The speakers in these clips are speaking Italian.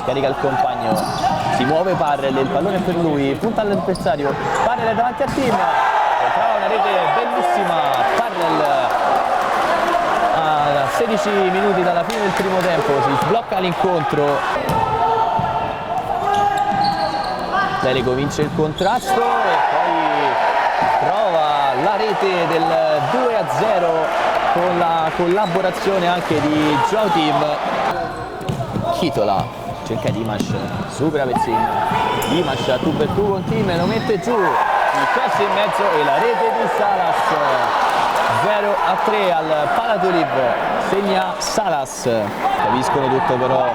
carica il compagno, si muove Parrell, il pallone è per lui, punta all'avversario, Parrell è davanti al team, trova una rete bellissima, Parrell a 16 minuti dalla fine del primo tempo, si sblocca l'incontro. Leleco vince il contrasto e poi trova la rete del 2-0 con la collaborazione anche di Joao Tim. Chitola cerca Dimash, supera Pezzin, Dimash tu per tu con Tim, lo mette giù, il cross in mezzo e la rete di Salas. 0-3 al Palatoliv, segna Salas. Capiscono tutto però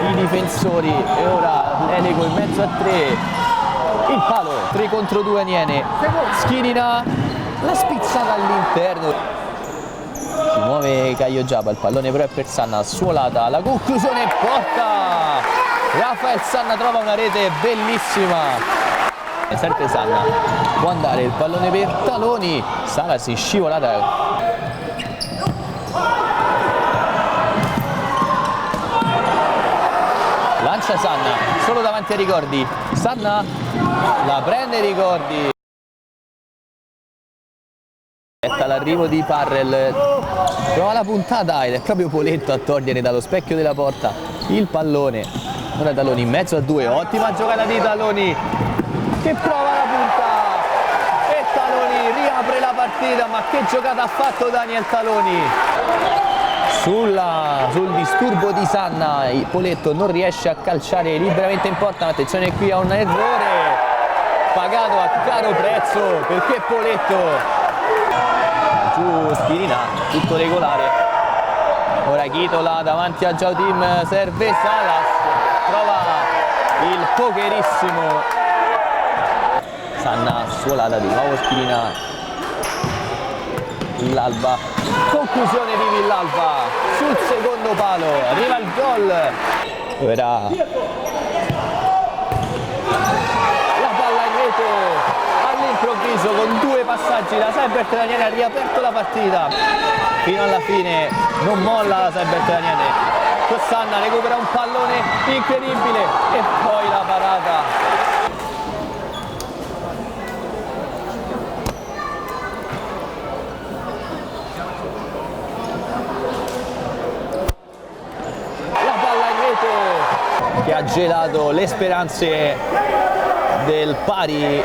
i difensori e ora Leleco in mezzo a 3. Il palo, 3 contro 2 Aniene, Schinina, la spizzata all'interno. Si muove Caio Giaba, il pallone però è per Sanna, suolata, la conclusione porta! Rafael Sanna trova una rete bellissima. E sempre Sanna, può andare il pallone per Taloni, Salas in scivolata. Lancia Sanna, solo davanti a Ricordi, Sanna la prende Ricordi. Aspetta l'arrivo di Parrell, prova la puntata ed è proprio Poletto a togliere dallo specchio della porta il pallone. Ora Taloni in mezzo a 2, ottima giocata di Taloni che prova la punta e Taloni riapre la partita, ma che giocata ha fatto Daniel Taloni. Sul disturbo di Sanna, Poletto non riesce a calciare liberamente in porta, ma attenzione qui a un errore pagato a caro prezzo perché Poletto giù Schinina, tutto regolare. Ora Chitola davanti a Joao Tim, serve Salas, trova il pokerissimo Sanna, suolata di nuovo Schinina. Villalba, conclusione di Villalba sul secondo palo, arriva il gol. Ora la palla in rete all'improvviso con 2 passaggi la Saibert Daniele ha riaperto la partita fino alla fine, non molla la Saibert Daniele. Sanna recupera un pallone incredibile e poi la parata. Che ha gelato le speranze del pari